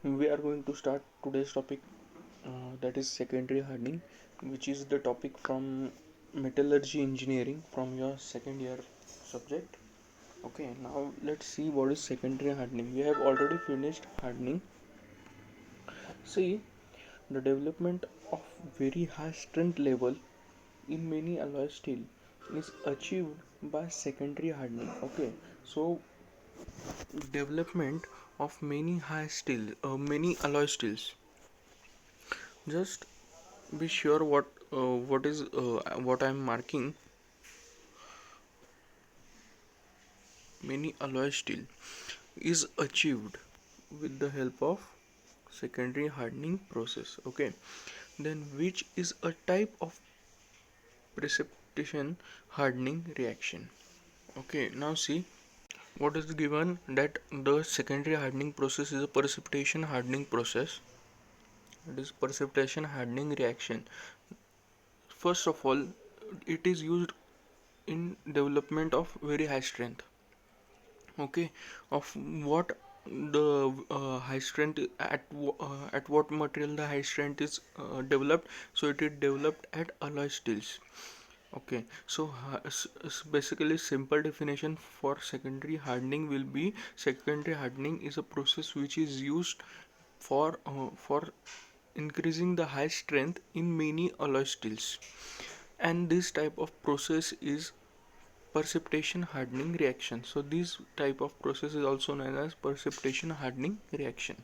We are going to start today's topic, that is secondary hardening, which is the topic from metallurgy engineering from your second year subject. Okay, now let's see what is secondary hardening. We have already finished hardening. See, the development of very high strength level in many alloy steel is achieved by secondary hardening. Okay, so development of many alloy steels. Just be sure what I'm marking. Many alloy steel is achieved with the help of secondary hardening process. Okay, then which is a type of precipitation hardening reaction. Okay, now see what is given, that the secondary hardening process is a precipitation hardening process. It is precipitation hardening reaction. First of all, it is used in development of very high strength. Okay, of what the high strength at what material the high strength is developed. So it is developed at alloy steels. Okay, so basically simple definition for secondary hardening will be: secondary hardening is a process which is used for increasing the high strength in many alloy steels, and this type of process is precipitation hardening reaction. So this type of process is also known as precipitation hardening reaction.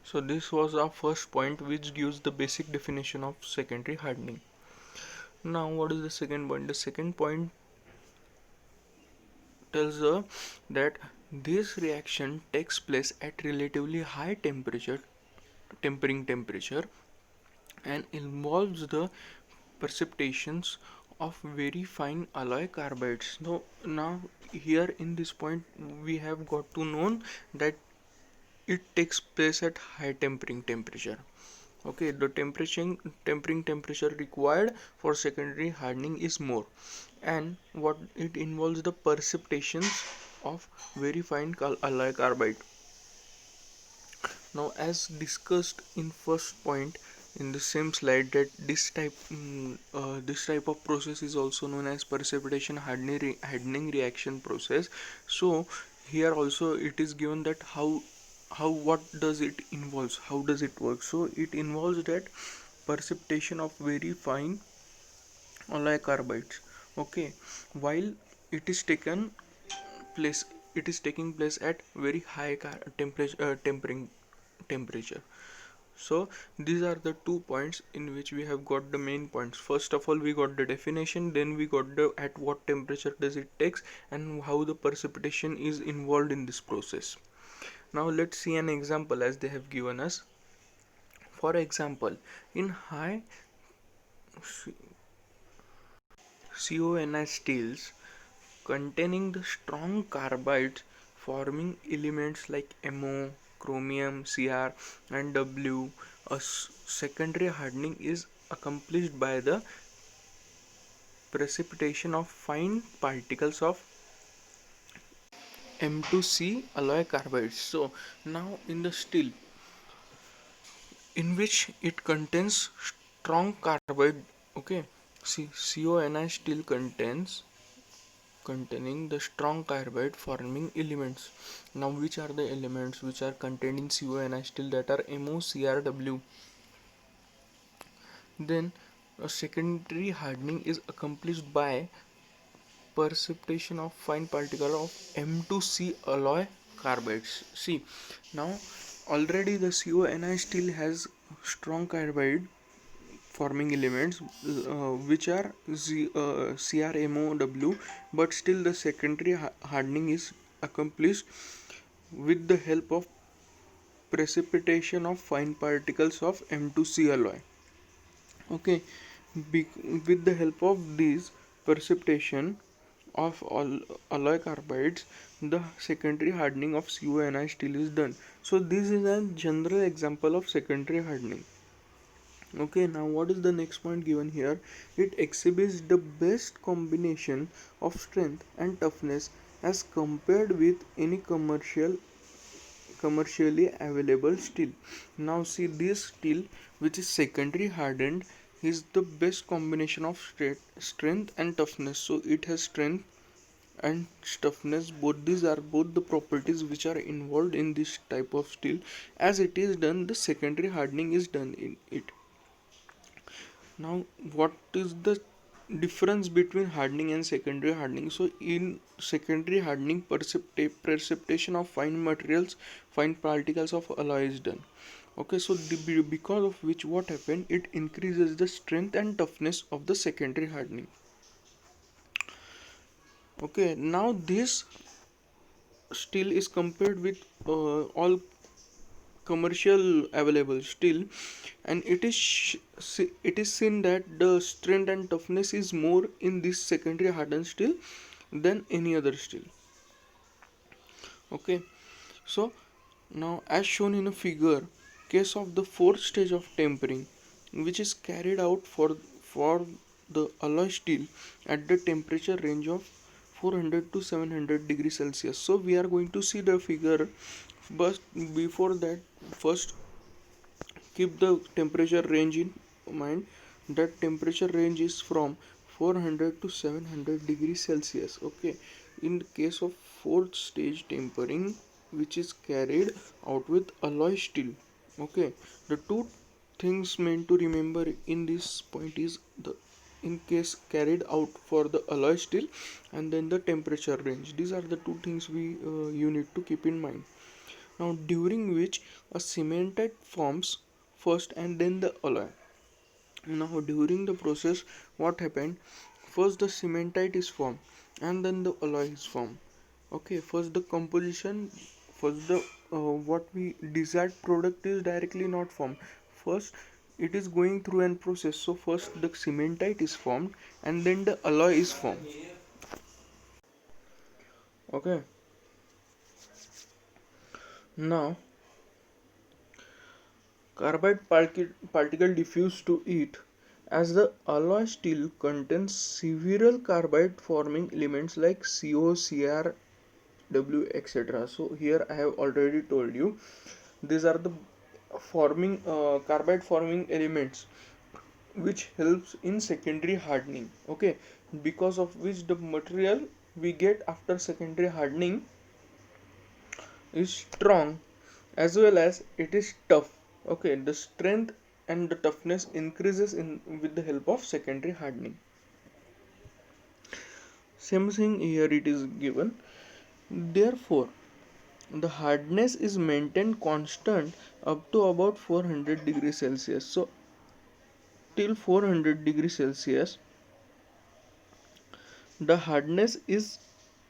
So this was our first point, which gives the basic definition of secondary hardening. Now what is the second point? The second point tells that this reaction takes place at relatively high tempering temperature, and involves the precipitations of very fine alloy carbides. Now here in this point we have got to know that it takes place at high tempering temperature. Okay, the tempering temperature required for secondary hardening is more, and what it involves the precipitations of very fine alloy carbide. Now, as discussed in first point in the same slide, that this type of process is also known as precipitation hardening reaction process. So here also it is given that what does it involves, how does it work. So it involves that precipitation of very fine alloy carbides. Okay, while it is taken place it is taking place at very high tempering temperature. So these are the 2 points in which we have got the main points. First of all, we got the definition, then we got the at what temperature does it takes, and how the precipitation is involved in this process. Now let's see an example as they have given us. For example, in high CONI steels containing the strong carbides forming elements like MO, chromium, Cr, and W, a secondary hardening is accomplished by the precipitation of fine particles of M2C alloy carbides. So now in the steel in which it contains strong carbide, okay, see, CONI steel containing the strong carbide forming elements. Now which are the elements which are contained in CONI steel? That are MOCrW. Then a secondary hardening is accomplished by precipitation of fine particle of M2C alloy carbides. See, now already the CONI steel has strong carbide forming elements, which are CrMOW, but still the secondary hardening is accomplished with the help of precipitation of fine particles of M2C alloy. Okay, with the help of these precipitation of all alloy carbides, the secondary hardening of CONI steel is done. So this is a general example of secondary hardening. Okay, now what is the next point given here? It exhibits the best combination of strength and toughness as compared with any commercial commercially available steel. Now see, this steel which is secondary hardened is the best combination of strength and toughness. So it has strength and toughness, both these are both the properties which are involved in this type of steel. As it is done, the secondary hardening is done in it. Now what is the difference between hardening and secondary hardening? So in secondary hardening, precipitation of fine materials, fine particles of alloy is done. Okay, so because of which what happened, it increases the strength and toughness of the secondary hardening. Okay, now this steel is compared with all commercial available steel, and it is seen that the strength and toughness is more in this secondary hardened steel than any other steel. Okay, so now as shown in a figure, case of the fourth stage of tempering, which is carried out for the alloy steel at the temperature range of 400 to 700 degrees Celsius. So we are going to see the figure, but before that, first keep the temperature range in mind. That temperature range is from 400 to 700 degrees Celsius. Okay, in the case of fourth stage tempering, which is carried out with alloy steel. Okay, the two things meant to remember in this point is the in case carried out for the alloy steel, and then the temperature range. These are the two things you need to keep in mind. Now during which a cementite forms first and then the alloy. Now during the process, what happened, first the cementite is formed and then the alloy is formed. Okay, first the composition, first the what we desired product is directly not formed. First it is going through an process. So first the cementite is formed and then the alloy is formed. Okay, now carbide particle diffuse to it, as the alloy steel contains several carbide forming elements like CO, Cr, W, etc. So here I have already told you these are the forming carbide forming elements which helps in secondary hardening. Okay, because of which the material we get after secondary hardening is strong as well as it is tough. Okay, the strength and the toughness increases in with the help of secondary hardening. Same thing here it is given. Therefore the hardness is maintained constant up to about 400 degrees Celsius. So till 400 degrees Celsius the hardness is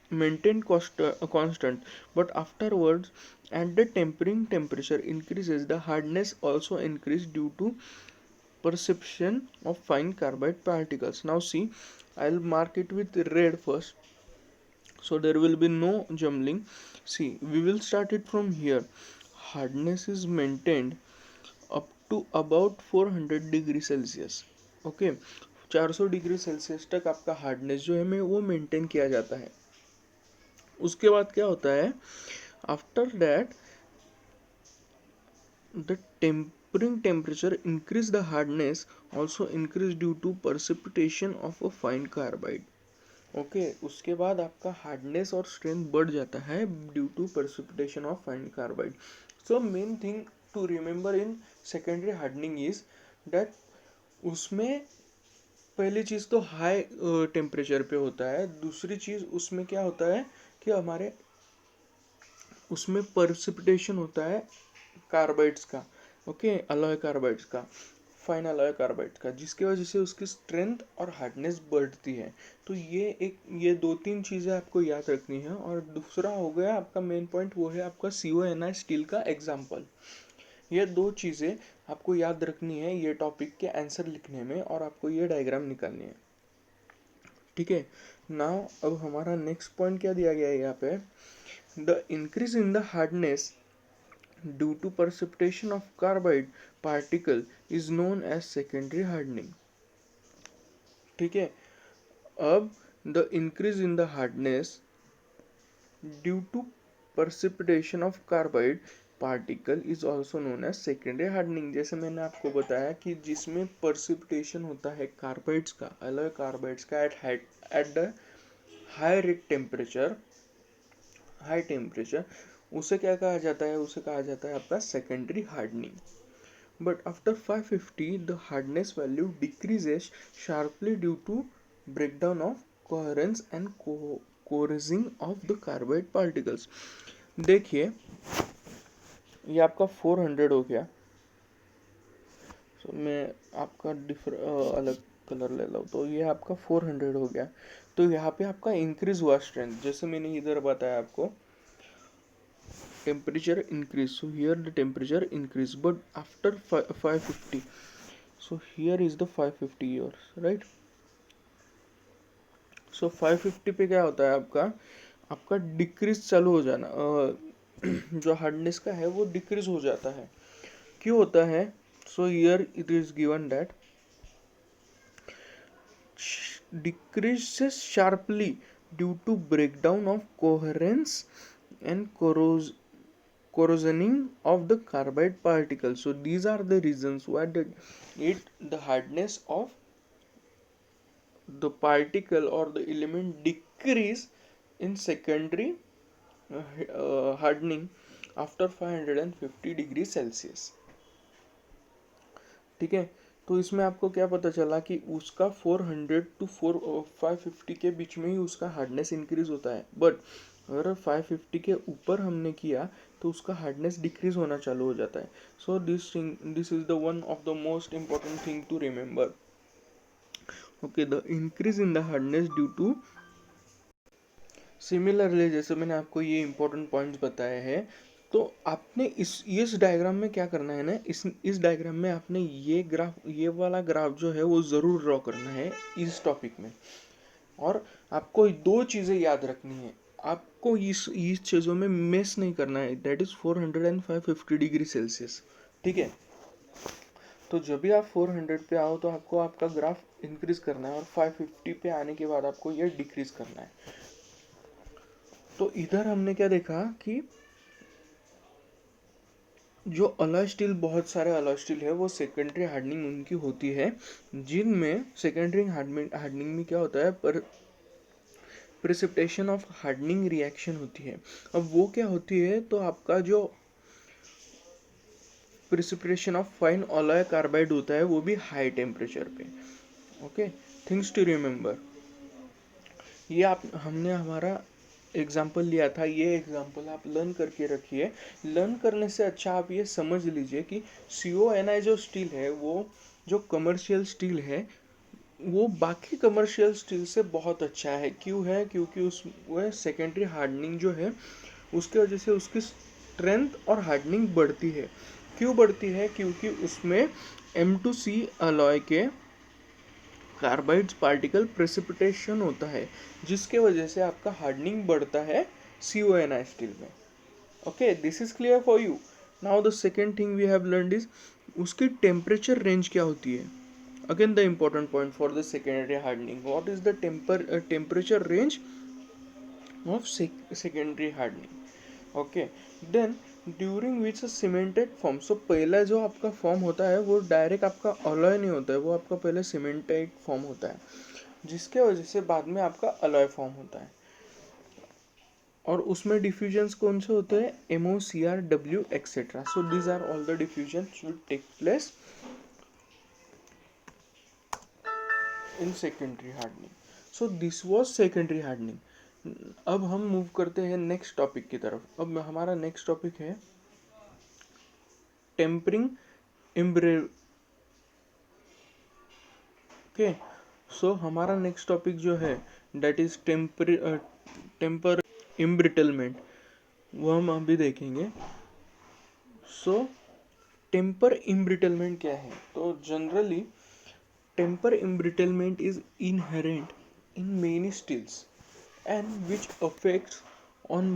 maintained constant, but afterwards at the tempering temperature increases, the hardness also increase due to perception of fine carbide particles. Now see, I'll mark it with red first, so there will be no jumbling. See, we will start it from here. Hardness is maintained up to about 400 degree Celsius. Okay, 400 degree Celsius तक आपका hardness जो है में वो maintain किया जाता है. उसके बाद क्या होता है, after that the tempering temperature increase, the hardness also increase due to precipitation of a fine carbide. Okay, उसके बाद आपका हार्डनेस और स्ट्रेंथ बढ़ जाता है due to precipitation of fine carbide. So main thing to remember in secondary hardening is that उसमें पहली चीज़ तो हाई टेम्परेचर पे होता है. दूसरी चीज़ उसमें क्या होता है कि हमारे उसमें precipitation होता है कार्बाइड्स का. ओके, अलॉय कार्बाइड्स का, फाइन अलॉय कार्बाइड्स का, जिसकी वजह से उसकी स्ट्रेंथ और हार्डनेस बढ़ती है. तो ये दो तीन चीज़ें आपको याद रखनी है. और दूसरा हो गया आपका मेन पॉइंट, वो है आपका CONI स्टील का एग्जाम्पल. ये दो चीज़ें आपको याद रखनी है ये टॉपिक के आंसर लिखने में, और आपको ये डायग्राम निकालनी है. ठीक है, नाउ अब हमारा नेक्स्ट पॉइंट क्या दिया गया है यहाँ पे, the increase in the hardness due to precipitation of carbide particle is known as secondary hardening. ठीक है, अब the increase in the hardness due to precipitation of carbide particle is also known as secondary hardening. जैसे मैंने आपको बताया कि जिसमें परसिपिटेशन होता है कार्बाइड्स का, अलॉय कार्बाइड्स का at the high rate temperature, high temperature, उसे क्या कहा जाता है, उसे कहा जाता है आपका secondary hardening. But after 550 the hardness value decreases sharply due to breakdown of coherence and coarsening of the carbide particles. देखिए ये आपका 400 हो गया, तो मैं आपका अलग कलर ले लो, तो ये आपका 400 हो गया। तो यहाँ पे आपका इंक्रीज हुआ स्ट्रेंथ, जैसे मैंने इधर बताया आपको temperature increase, so here the temperature increase, but after 550, so here is the 550 years, right? so 550 पे क्या होता है आपका, आपका डिक्रीज चालू हो जाना, जो हार्डनेस का है वो डिक्रीज हो जाता है। क्यों होता है? So here it is given that decreases sharply due to breakdown of coherence and corrosioning of the carbide particles. So these are the reasons why the hardness of the particle or the element decrease in secondary hardening after 550 degree Celsius. ठीक है, तो इसमें आपको क्या पता चला कि उसका 400 टू 550 के बीच में ही उसका हार्डनेस इंक्रीज होता है, बट अगर 550 के ऊपर हमने किया तो उसका हार्डनेस डिक्रीज होना चालू हो जाता है। So this is the one of the most important thing to remember. Okay, the increase in the hardness due to, similarly जैसे मैंने आपको ये इंपॉर्टेंट पॉइंट्स बताए हैं, तो आपने इस डायग्राम में क्या करना है ना, इस डायग्राम में आपने ये वाला ग्राफ जो है वो ज़रूर ड्रॉ करना है इस टॉपिक में। और आपको दो चीज़ें याद रखनी है, आपको इस चीज़ों में मिस नहीं करना है, that is 400 and 550 degree Celsius. ठीक है, तो जब भी आप 400 पे आओ तो आपको आपका ग्राफ इंक्रीज करना है, और 550 पे आने के बाद आपको ये डिक्रीज करना है। तो इधर हमने क्या देखा कि जो अलॉय स्टील, बहुत सारे अलॉय स्टील है वो सेकेंडरी हार्डनिंग उनकी होती है, जिनमें सेकेंडरी हार्डनिंग में क्या होता है, पर प्रेसिपिटेशन ऑफ हार्डनिंग रिएक्शन होती है। अब वो क्या होती है, तो आपका जो precipitation of fine alloy carbide होता है वो भी हाई टेम्परेचर पे। ओके, थिंग्स टू रिमेंबर, ये आप हमने हमारा एग्जाम्पल लिया था, ये एग्जाम्पल आप लर्न करके रखिए। लर्न करने से अच्छा आप ये समझ लीजिए कि CONI जो स्टील है, वो जो कमर्शियल स्टील है वो बाकी कमर्शियल स्टील से बहुत अच्छा है। क्यों है? क्योंकि उस वह सेकेंडरी हार्डनिंग जो है उसके वजह से उसकी स्ट्रेंथ और हार्डनिंग बढ़ती है। क्यों बढ़ती है? क्योंकि उसमें M2C अलॉय के कार्बाइड्स पार्टिकल प्रेसिपिटेशन होता है, जिसके वजह से आपका हार्डनिंग बढ़ता है CONI स्टील में। Okay, this is clear for you. Now the second thing we have learned is उसकी टेम्परेचर रेंज क्या होती है। Again the important point for the secondary hardening, what is the temperature range of secondary hardening. Okay, then during which cemented form, so पहला जो आपका form होता है वो डायरेक्ट आपका अलॉय नहीं होता है, वो आपका पहले सीमेंटेड फॉर्म होता है, जिसके वजह से बाद में आपका अलॉय फॉर्म होता है। और उसमें डिफ्यूजन्स कौन से होते हैं? MOCR, W etcetera. So these are all the diffusions will take place in secondary hardening. So this was secondary hardening. अब हम मूव करते हैं नेक्स्ट टॉपिक की तरफ। अब हमारा नेक्स्ट टॉपिक है टेम्परिंग इम्ब्रे। ओके, सो हमारा नेक्स्ट टॉपिक जो है दैट इज टेम्पर इम्ब्रिटलमेंट, वो हम अभी देखेंगे। सो टेम्पर इम्ब्रिटलमेंट क्या है? तो generally temper embrittlement is inherent in many steels and which affects on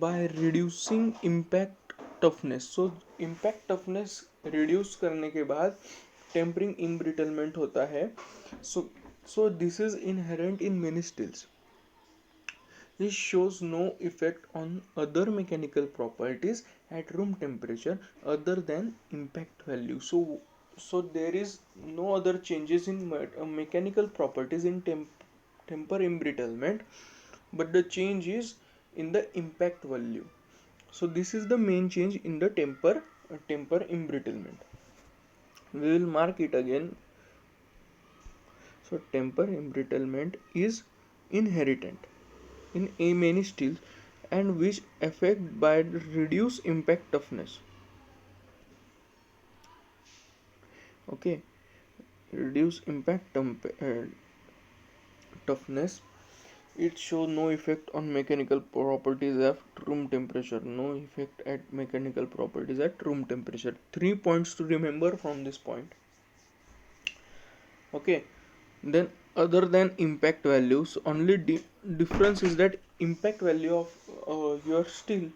by reducing impact toughness. So impact toughness reduce करने के बाद tempering embrittlement होता है। So this is inherent in many steels. This shows no effect on other mechanical properties at room temperature other than impact value. So there is no other changes in mechanical properties in temper embrittlement, but the change is in the impact value. So this is the main change in the temper embrittlement. We will mark it again. So temper embrittlement is inherent in a many steels and which affect by reduced impact toughness. Okay, reduce impact toughness. It shows no effect on mechanical properties at room temperature. No effect at mechanical properties at room temperature. 3 points to remember from this point. Okay, then other than impact values, only difference is that impact value of your steel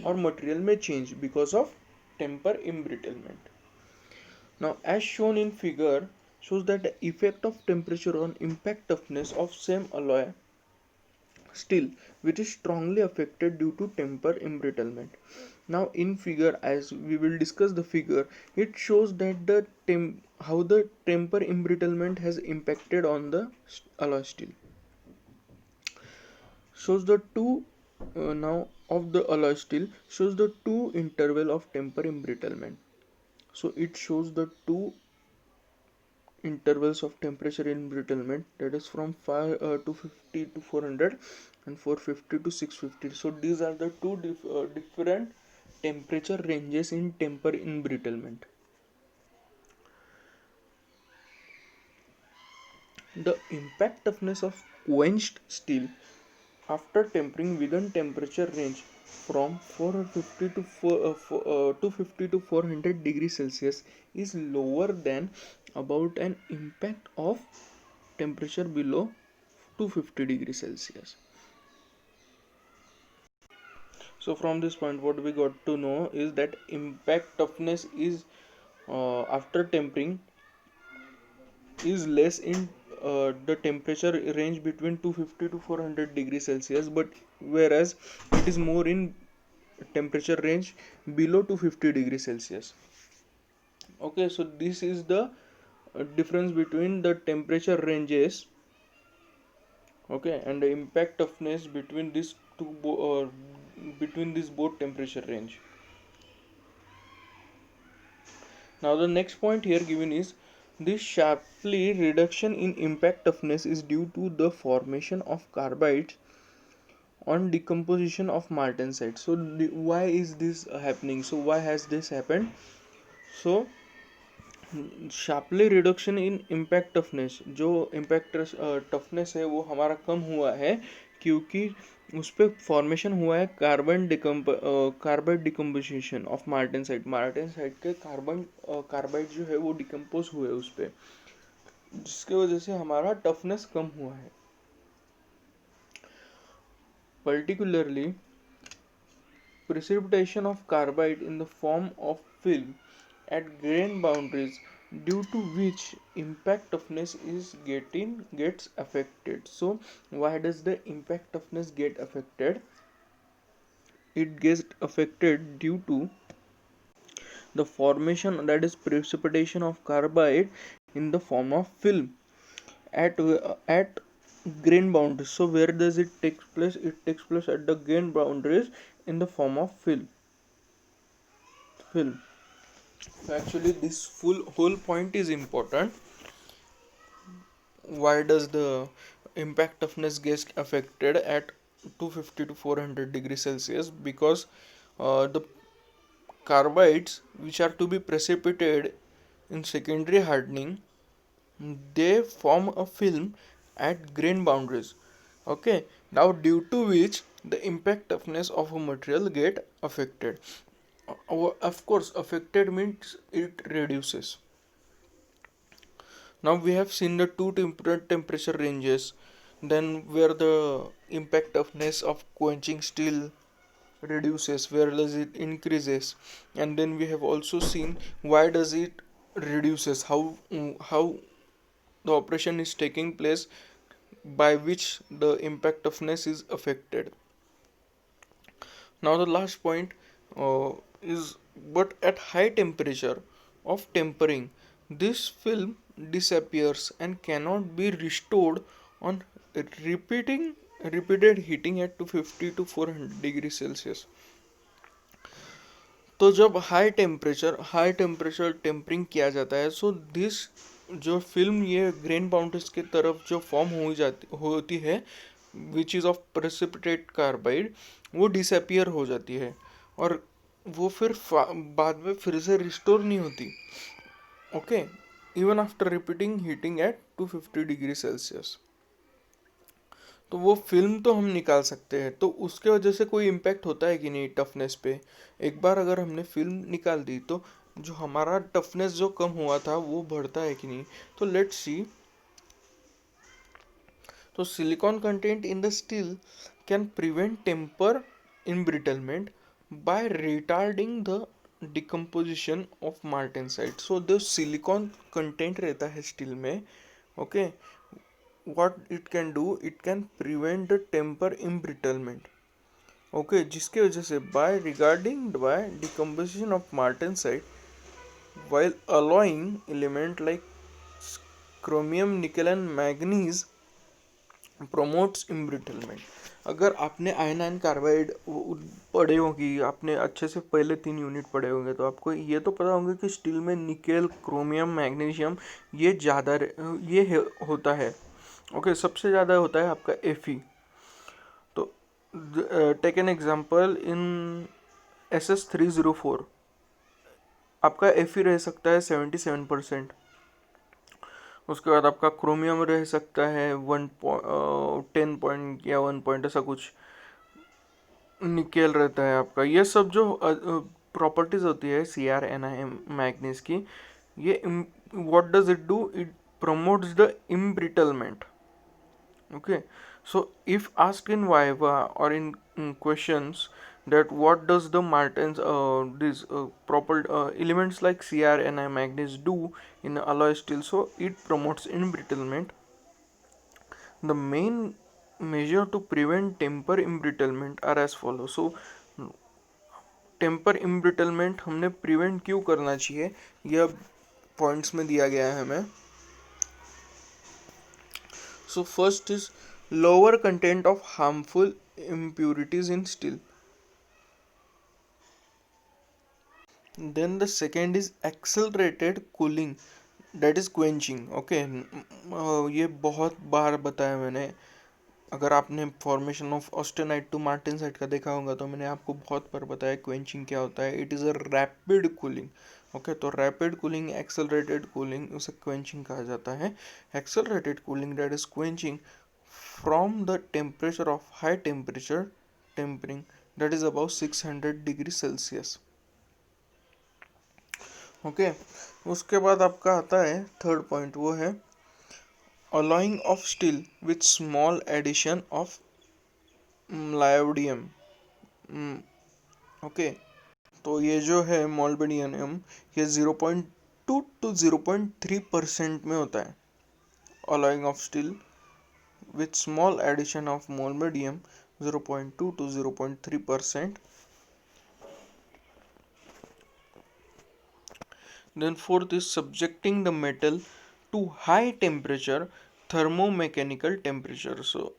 or material may change because of temper embrittlement. Now, as shown in figure, shows that the effect of temperature on impact toughness of same alloy steel, which is strongly affected due to temper embrittlement. Now, in figure, as we will discuss the figure, it shows that how the temper embrittlement has impacted on the alloy steel. Shows the two now of the alloy steel shows the two interval of temper embrittlement. So it shows the two intervals of temperature embrittlement, that is from 250 to 400 and 450 to 650. So these are the two different temperature ranges in temper embrittlement. The impact toughness of quenched steel after tempering within temperature range from 450 to 250 to 400 degrees Celsius is lower than about an impact of temperature below 250 degrees Celsius. So from this point what we got to know is that impact toughness is after tempering is less in the temperature range between 250 to 400 degrees Celsius, but whereas it is more in temperature range below 250 degrees Celsius. Okay, so this is the difference between the temperature ranges, okay, and the impact toughness between these between this both temperature range. Now the next point here given is this sharply reduction in impact toughness is due to the formation of carbides on decomposition of martensite. So why is this happening? So why has this happened? So sharply reduction in impact toughness, जो impact toughness है वो हमारा कम हुआ है क्योंकि उस पर formation हुआ है कार्बाइड डिकम्पोजिशन ऑफ मार्टेनसाइट के कार्बाइड जो है वो डिकम्पोज हुए उस पर, जिसके वजह से हमारा टफनेस कम हुआ है. Particularly precipitation of carbide in the form of film at grain boundaries, due to which impact toughness gets affected. So why does the impact toughness get affected? It gets affected due to the formation, that is precipitation of carbide in the form of film at grain boundaries. So where does it take place? It takes place at the grain boundaries in the form of film. So actually this whole point is important. Why does the impact toughness get affected at 250 to 400 degrees Celsius? Because the carbides which are to be precipitated in secondary hardening, they form a film at grain boundaries. Okay, now due to which the impact toughness of a material get affected. Of course, affected means it reduces. Now we have seen the two temperature ranges, then where the impact toughness of quenching steel reduces, where does it increases, and then we have also seen why does it reduces, how the operation is taking place by which the impact toughness is affected. Now the last point is, but at high temperature of tempering, this film disappears and cannot be restored on repeated heating at 250 to 400 degree Celsius. तो जब high temperature tampering किया जाता है, so this जो film ये grain boundaries की तरफ जो फॉर्म होती है which is of precipitate carbide, वो डिसअपियर हो जाती है और वो फिर बाद में फिर से रिस्टोर नहीं होती. Okay, even after repeating heating eight 250 degree Celsius. तो वो फिल्म तो हम निकाल सकते हैं, तो उसके वजह से कोई इम्पैक्ट होता है कि नहीं टफनेस पे. एक बार अगर हमने फिल्म निकाल दी तो जो हमारा टफनेस जो कम हुआ था वो बढ़ता है कि नहीं. तो लेट्स सी. तो silicon content in the steel can prevent temper embrittlement by retarding the decomposition of martensite. So जो सिलिकॉन कंटेंट रहता है स्टील में, okay, what it can do, it can prevent the temper embrittlement. Okay, जिसके वजह से by decomposition of martensite while alloying element like chromium, nickel and manganese promotes embrittlement. अगर आपने ion carbide पढ़े होगी, आपने अच्छे से पहले 3 यूनिट पढ़े होंगे, तो आपको ये तो पता होगा कि स्टील में निकेल, क्रोमियम, मैग्नीशियम ये ज़्यादा होता है. ओके, सबसे ज़्यादा होता है आपका Fe. तो take an example in SS304 आपका Fe रह सकता है 77%. उसके बाद आपका क्रोमियम रह सकता है 10 पॉइंट या 1 पॉइंट ऐसा कुछ. निकेल रहता है आपका. ये सब जो प्रॉपर्टीज होती है CrNi मैग्नीज की, ये what does it do, it promotes the embrittlement. Okay, so if asked in viva or in questions that what does the martens these proper elements like Cr and manganese do in alloy steel, so it promotes embrittlement. The main measure to prevent temper embrittlement are as follows. So temper embrittlement हमने prevent क्यों करना चाहिए, यह points में दिया गया है हमें. So first is lower content of harmful impurities in steel. Then the second is accelerated cooling, that is quenching. Okay, ये बहुत बार बताया मैंने. अगर आपने formation of austenite to martensite का देखा होगा तो मैंने आपको बहुत बार बताया क्वेंचिंग क्या होता है. It is a rapid cooling. Okay, तो रैपिड कूलिंग, एक्सेलरेटेड कूलिंग, उसे क्वेंचिंग कहा जाता है. Accelerated cooling, that is quenching from the temperature of high temperature tempering, that is about 600 degree Celsius. Okay, उसके बाद आपका आता है थर्ड पॉइंट, वो है alloying of steel with small addition of molybdenum. Okay, तो ये जो है मोल्बेडियम, ये 0.2 to 0.3% में होता है. alloying of steel with small addition of molybdenum 0.2 to 0.3%. Then fourth is subjecting the metal to high temperature thermomechanical temperature. So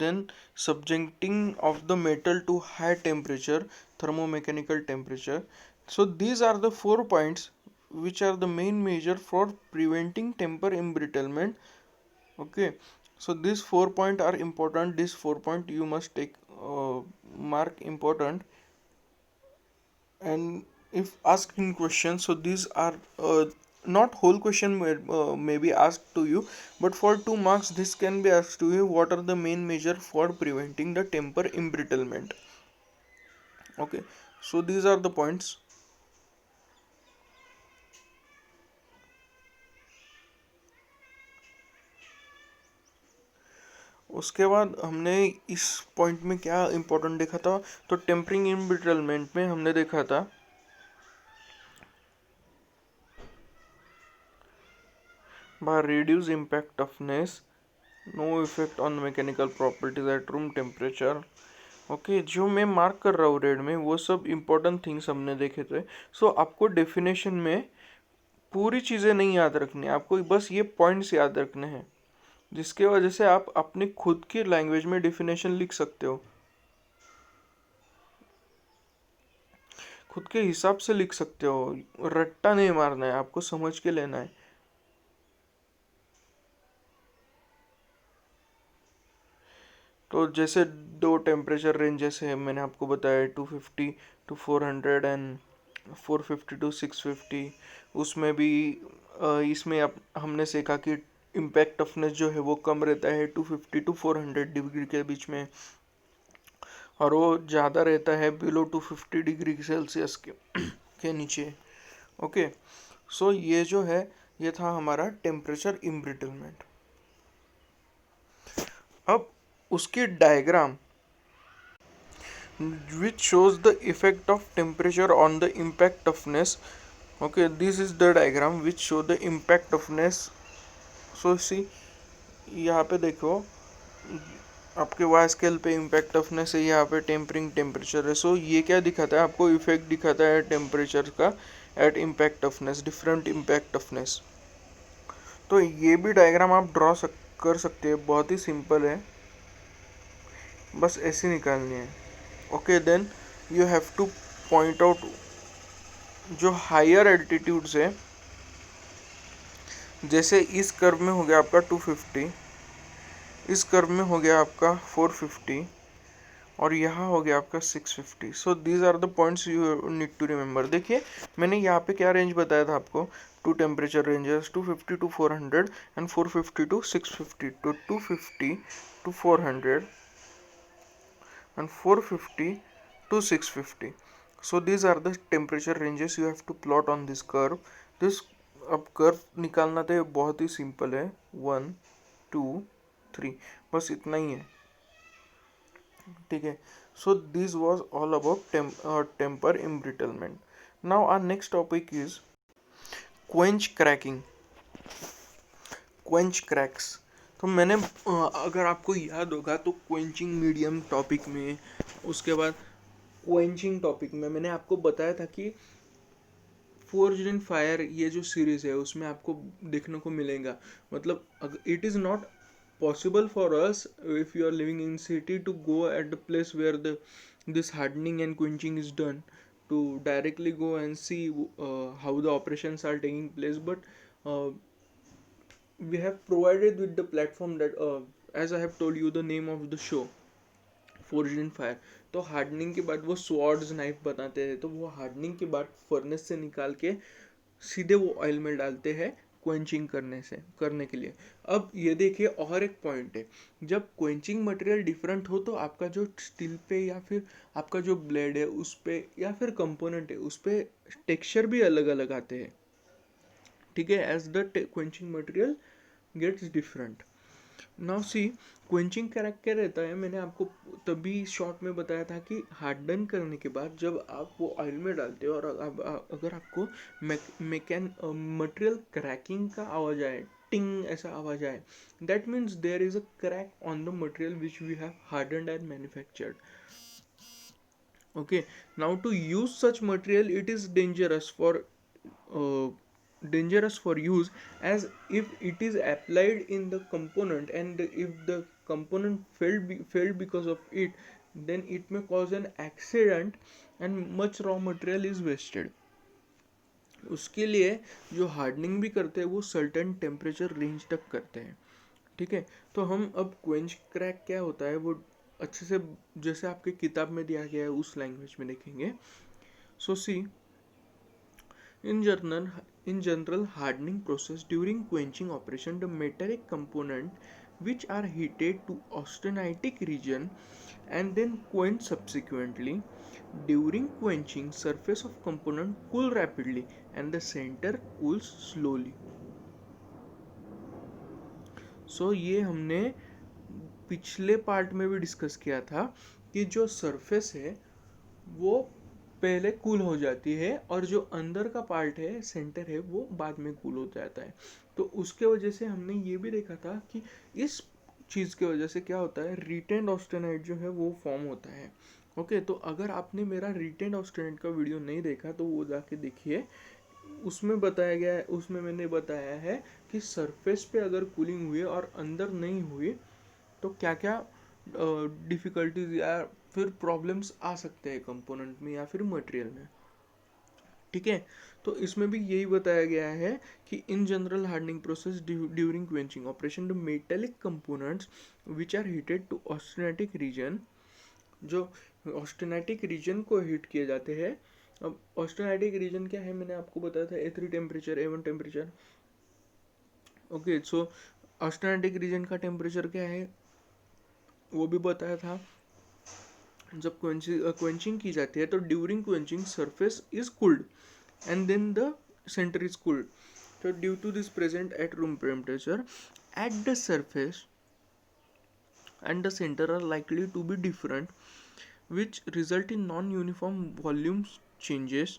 then subjecting of the metal to high temperature thermomechanical temperature. So these are the 4 points which are the main measure for preventing temper embrittlement. Okay, so these 4 points are important. These 4 points you must take mark important. And if asked in question, so these are not whole question may be asked to you, but for 2 marks this can be asked to you, what are the main measure for preventing the temper embrittlement. Okay, so these are the points. उसके बाद हमने इस point में क्या important देखा था, तो tampering embrittlement में हमने देखा था by reduce impact toughness no effect on mechanical properties at room temperature. Okay, जो मैं मार्क कर रहा हूँ रेड में वो सब इम्पोर्टेंट थिंग्स हमने देखे थे। सो आपको डेफिनेशन में पूरी चीज़ें नहीं याद रखनी, आपको बस ये पॉइंट्स याद रखने हैं, जिसके वजह से आप अपनी खुद की लैंग्वेज में डेफिनेशन लिख सकते हो, खुद के हिसाब से लिख सकते हो। रट्टा नहीं मारना है, आपको समझ के लेना है। तो जैसे दो टेम्परेचर रेंजेस है मैंने आपको बताया, 250 टू 400 एंड 450 टू 650। उसमें भी इसमें हमने सीखा कि इम्पैक्ट टफनेस जो है वो कम रहता है 250 टू 400 डिग्री के बीच में, और वो ज़्यादा रहता है बिलो 250 डिग्री सेल्सियस के नीचे। ओके, सो ये जो है ये था हमारा टेम्परेचर इम्ब्रिटलमेंट। अब उसकी diagram which shows the effect of temperature on the impact toughness. Okay, this is the diagram which show the impact toughness. So see, यहाँ पे देखो आपके वाई स्केल पे इम्पैक्ट टफनेस है, यहाँ पे टेम्परिंग टेम्परेचर है। सो ये क्या दिखाता है आपको, इफेक्ट दिखाता है टेम्परेचर का at impact toughness, different impact toughness. तो ये भी डायग्राम आप कर सकते हैं, बहुत ही सिंपल है, बस ऐसे निकालनी है। Okay, then you have to point out जो हायर एल्टीट्यूड्स है, जैसे इस कर्व में हो गया आपका 250, इस कर्व में हो गया आपका 450, और यहाँ हो गया आपका 650। So these are the points you need to remember. देखिए मैंने यहाँ पे क्या रेंज बताया था आपको, two temperature ranges 250 to 400 and 450 to 650। तो 250 to 400 and 450 to 650. So these are the temperature ranges you have to plot on this curve. This अब कर्व निकालना तो बहुत ही सिंपल है, 1 2 3, बस इतना ही है, ठीक है। So this was all about temper embrittlement. Now our next topic is quench cracking, quench cracks. तो मैंने अगर आपको याद होगा तो क्वेंचिंग मीडियम टॉपिक में, उसके बाद क्वेंचिंग टॉपिक में मैंने आपको बताया था कि फोर्ज्ड इन फायर ये जो सीरीज है उसमें आपको देखने को मिलेगा। मतलब it is not possible for us if you are living in city to go at the place where the this hardening and quenching is done, to directly go and see how the operations are taking place. But uh, we have provided with the platform that as I have told you the name of the show, forge in fire. तो hardening के बाद वो swords knife बनाते हैं, तो वो hardening के बाद फर्नेस से निकाल के सीधे वो ऑयल में डालते हैं क्वेंचिंग करने के लिए। अब ये देखिए और एक पॉइंट है, जब क्वेंचिंग मटेरियल डिफरेंट हो तो आपका जो स्टील पे या फिर आपका जो ब्लेड है उस पे या फिर कंपोनेंट है उस पे टेक्सचर भी अलग अलग आते हैं, ठीक है, as the quenching material gets different. Now see, quenching crack क्या रहता है, मैंने आपको तभी शॉर्ट में बताया था कि हार्डन करने के बाद जब आप वो ऑयल में डालते हो और अगर आपको मटेरियल क्रैकिंग का आवाज आए, टिंग ऐसा आवाज आए, that means there is a crack on the material which we have hardened and manufactured. Okay, now to use such material it is dangerous for use, as if it is applied in the component and if the component failed because of it, then it may cause an accident and much raw material is wasted. उसके लिए जो hardening भी करते हैं वो certain temperature range तक करते हैं, ठीक है। तो हम अब क्वेंच क्रैक क्या होता है वो अच्छे से जैसे आपके किताब में दिया गया है उस लैंग्वेज में देखेंगे। सो सी, in general hardening process during quenching operation, the metallic component which are heated to austenitic region and then quenched subsequently. During quenching, surface of component cool rapidly and the center cools slowly. सो ये हमने पिछले part में भी discuss किया था कि जो surface है वो पहले कूल हो जाती है और जो अंदर का पार्ट है, सेंटर है, वो बाद में कूल हो जाता है। तो उसके वजह से हमने ये भी देखा था कि इस चीज़ की वजह से क्या होता है, रिटेंड ऑस्टेनाइट जो है वो फॉर्म होता है। ओके, तो अगर आपने मेरा रिटेंड ऑस्टेनाइट का वीडियो नहीं देखा तो वो जाके देखिए, उसमें बताया गया है, उसमें मैंने बताया है कि सरफेस पे अगर कूलिंग हुई और अंदर नहीं हुई तो क्या क्या डिफ़िकल्टीज या फिर प्रॉब्लम्स आ सकते हैं कंपोनेंट में या फिर मटेरियल में। ठीक है, तो इसमें भी यही बताया गया है कि in general hardening process during quenching operation the metallic components which are heated to austenitic region, जो ऑस्टेनाइटिक रीजन को हीट किए जाते हैं। अब ऑस्टेनाइटिक रीजन क्या है, मैंने आपको बताया था A3 temperature, A1 temperature. Okay, so austenitic region का टेम्परेचर क्या है वो भी बताया था। जब क्वेंचिंग की जाती है तो during quenching surface is cooled and then the center is cooled. So due to this present at room temperature at the surface and the center are likely to be different, which result in non-uniform volumes changes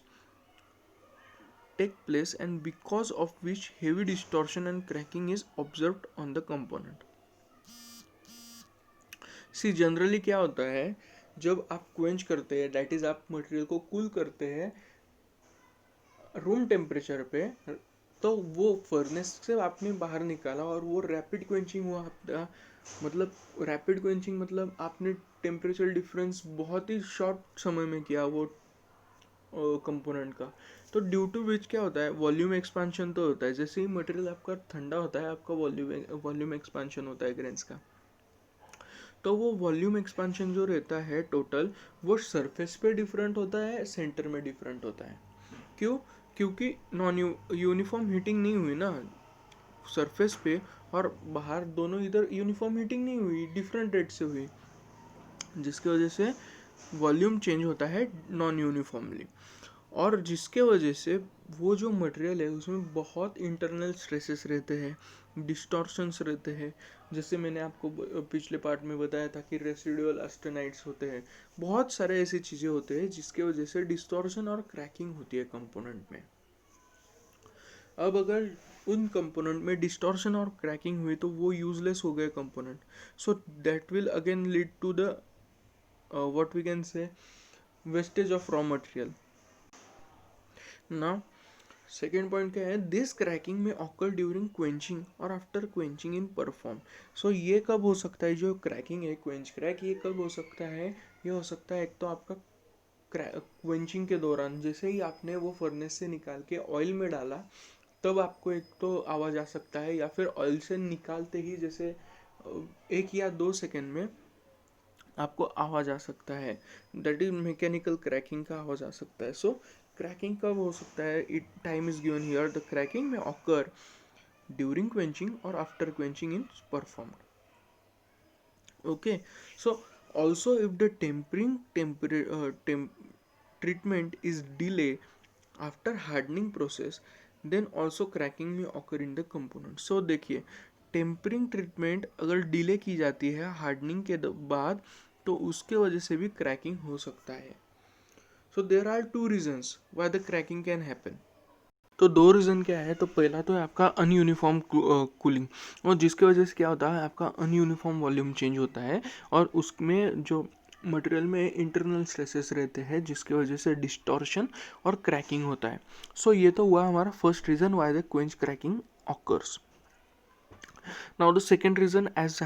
take place, and because of which heavy distortion and cracking is observed on the component. See generally क्या होता है, जब आप quench करते हैं, that is आप material को cool करते हैं रूम टेम्परेचर पे, तो वो फर्नेस से आपने बाहर निकाला और वो रैपिड क्वेंचिंग हुआ आपका, मतलब रैपिड क्वेंचिंग मतलब आपने टेम्परेचर डिफरेंस बहुत ही शॉर्ट समय में किया वो कंपोनेंट का। तो ड्यू टू विच क्या होता है, वॉल्यूम एक्सपेंशन तो होता है, जैसे ही मटेरियल आपका ठंडा होता है आपका वॉल्यूम एक्सपेंशन होता है ग्रेन्स का। तो वो वॉल्यूम एक्सपेंशन जो रहता है टोटल, वो सरफेस पे डिफरेंट होता है, सेंटर में डिफरेंट होता है। क्यों? क्योंकि नॉन यूनिफॉर्म हीटिंग नहीं हुई ना सरफेस पे, और बाहर दोनों इधर यूनिफॉर्म हीटिंग नहीं हुई, डिफरेंट रेट से हुई, जिसकी वजह से वॉल्यूम चेंज होता है नॉन यूनिफॉर्मली, और जिसके वजह से वो जो मटेरियल है उसमें बहुत इंटरनल स्ट्रेसेस रहते हैं, डिस्टॉर्शंस रहते हैं। जैसे मैंने आपको पिछले पार्ट में बताया था कि रेसिडुअल ऑस्टेनाइट्स होते हैं, बहुत सारे ऐसी चीज़ें होते हैं जिसके वजह से डिस्टॉर्शन और क्रैकिंग होती है कंपोनेंट में। अब अगर उन कंपोनेंट में डिस्टॉर्शन और क्रैकिंग हुई तो वो यूजलेस हो गए component, so that will again lead to the what we can say wastage of raw material. Now second point क्या है, दिस क्रैकिंग में ऑकर ड्यूरिंग क्वेंचिंग और after quenching in perform. So ये कब हो सकता है, जो क्रैकिंग है क्वेंच क्रैक, ये कब हो सकता है, ये हो सकता है एक तो आपका क्वेंचिंग के दौरान, जैसे ही आपने वो फर्नेस से निकाल के ऑयल में डाला तब आपको एक तो आवाज़ आ सकता है, या फिर ऑयल से निकालते ही जैसे 1 या 2 सेकेंड में आपको आवाज़ आ सकता है, दैट इज मैकेनिकल क्रैकिंग का आवाज़ आ सकता है। सो क्रैकिंग कब हो सकता है, it time is given here, the cracking में ऑकर ड्यूरिंग क्वेंचिंग और after quenching in performed. Okay, so also if the treatment is delay after hardening process, then also cracking may occur in the component. so देखिए, tampering treatment अगर delay की जाती है hardening के बाद तो उसके वजह से भी क्रैकिंग हो सकता है। So there are 2 reasons why the cracking can happen. तो 2 रीज़न क्या है, तो पहला तो है आपका अनयूनिफॉर्म कूलिंग, और जिसके वजह से क्या होता है आपका अनयूनिफॉर्म वॉल्यूम चेंज होता है, और उसमें जो मटेरियल में इंटरनल स्ट्रेसेस रहते हैं जिसकी वजह से डिस्टॉर्शन और क्रैकिंग होता है। सो ये तो हुआ हमारा first reason why the quench cracking occurs. Now the second reason as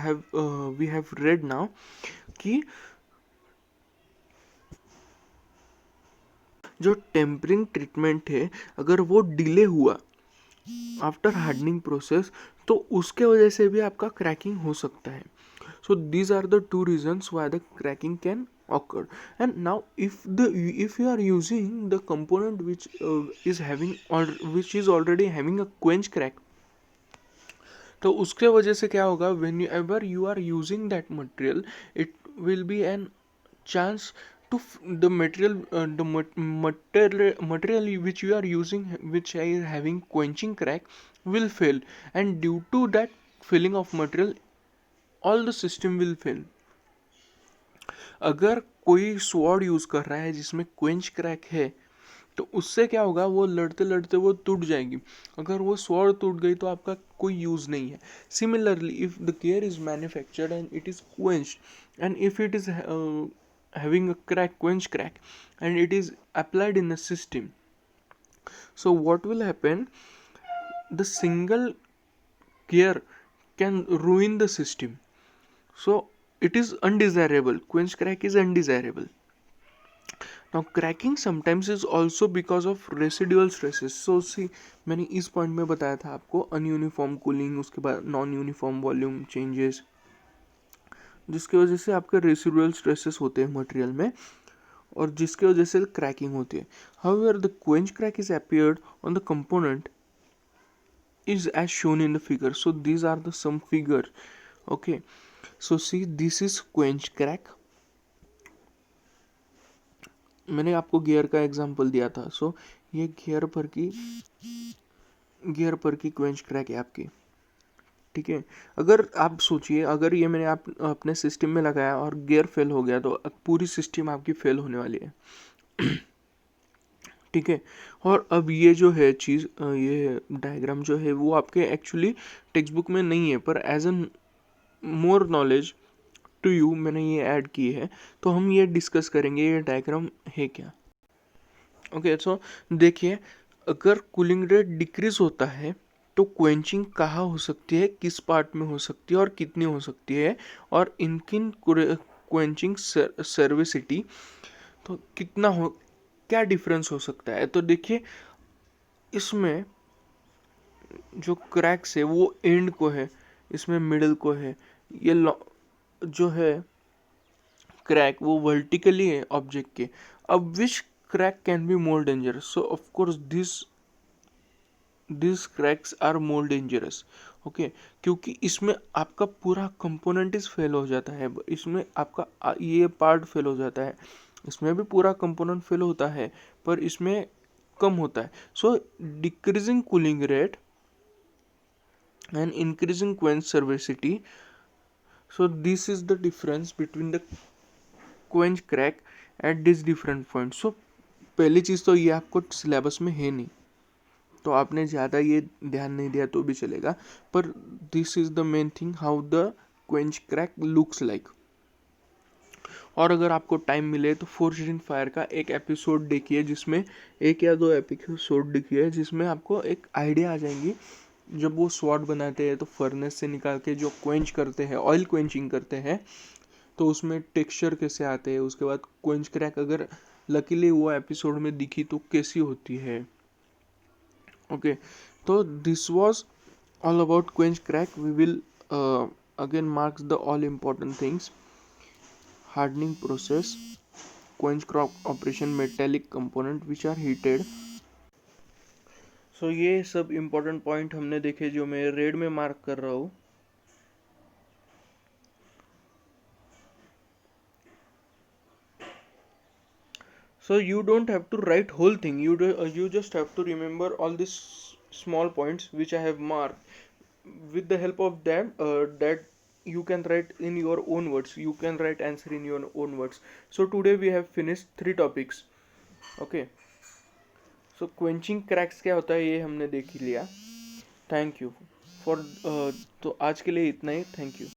we have read now कि जो टेम्परिंग ट्रीटमेंट है अगर वो डिले हुआ आफ्टर हार्डनिंग प्रोसेस तो उसके वजह से भी आपका क्रैकिंग हो सकता है। So these are the 2 reasons why the cracking can occur. And now if you are using the component which is having or which is already having a quench crack, तो उसके वजह से क्या होगा, whenever you are using that material it will be an chance to the material which you are using which is having quenching crack will fail, and due to that failing of material all the system will fail. अगर कोई sword use कर रहा है जिसमें quench crack है तो उससे क्या होगा, वो लड़ते लड़ते वो टूट जाएगी। अगर वो स्वॉर्ड टूट गई तो आपका कोई यूज़ नहीं है। Similarly if the gear is manufactured and it is quenched and if it is having a quench crack and it is applied in a system, so what will happen, the single gear can ruin the system. So it is undesirable, quench crack is undesirable. Now cracking sometimes is also because of residual stresses. So see, मैंने इस point में बताया था आपको अनयूनिफॉर्म cooling, उसके बाद non uniform volume changes, जिसके वजह से आपके रेसिडुअल स्ट्रेसेस होते हैं मटेरियल में और जिसके वजह से क्रैकिंग होती है. However, the quench crack is appeared on the component is as shown in the figure. So these are the some figure. Okay, so see, this is quench crack. मैंने आपको गियर का एग्जांपल दिया था. सो ये gear पर की quench crack है आपकी. ठीक है, अगर आप सोचिए, अगर ये मैंने आप अपने सिस्टम में लगाया और गियर फेल हो गया तो पूरी सिस्टम आपकी फेल होने वाली है. ठीक है, और अब ये जो है चीज़, ये डायग्राम जो है वो आपके एक्चुअली टेक्स्ट बुक में नहीं है, पर as an more knowledge to you मैंने ये ऐड की है. तो हम ये डिस्कस करेंगे ये डायग्राम है क्या. ओके, सो देखिए, अगर कूलिंग रेट डिक्रीज होता है तो क्वेंचिंग कहाँ हो सकती है, किस पार्ट में हो सकती है और कितनी हो सकती है, और इनकिन क्वेंचिंग सर्विसिटी तो कितना हो, क्या डिफरेंस हो सकता है. तो देखिए, इसमें जो क्रैक्स है वो एंड को है, इसमें मिडल को है. ये जो है क्रैक वो वर्टिकली है ऑब्जेक्ट के. अब which crack can be more dangerous. So of course this cracks are more dangerous. Okay, क्योंकि इसमें आपका पूरा कंपोनेंट इस फेल हो जाता है, इसमें आपका ये पार्ट फेल हो जाता है, इसमें भी पूरा कंपोनेंट फेल होता है पर इसमें कम होता है. So decreasing cooling rate and increasing quench servicity, so this is the difference between the quench crack at this different points. so पहली चीज़ तो ये आपको सिलेबस में है नहीं, तो आपने ज़्यादा ये ध्यान नहीं दिया तो भी चलेगा, पर this is the main thing how the quench crack looks like. और अगर आपको टाइम मिले तो फोर्ज्ड इन फायर का एक एपिसोड देखिए, जिसमें एक या दो एपिसोड देखिए जिसमें आपको एक आइडिया आ जाएंगी. जब वो स्वॉर्ड बनाते हैं तो फर्नेस से निकाल के जो क्वेंच करते हैं, ऑयल क्वेंचिंग करते हैं, तो उसमें टेक्सचर कैसे आते हैं, उसके बाद क्वेंच क्रैक अगर लकीली वो एपिसोड में दिखी तो कैसी होती है. ओके, तो this was all about quench crack. We will again marks the all important things: hardening process, quench crack operation, metallic component which are heated. So ये सब important point हमने देखे जो मैं रेड में मार्क कर रहा हूँ. So you don't have to write whole thing. You just have to remember all these small points which I have marked. With the help of them, that you can write in your own words. You can write answer in your own words. So today we have finished 3 topics. Okay. So quenching cracks क्या होता है ये हमने देख ही लिया. Thank you for तो आज के लिए इतना ही. Thank you.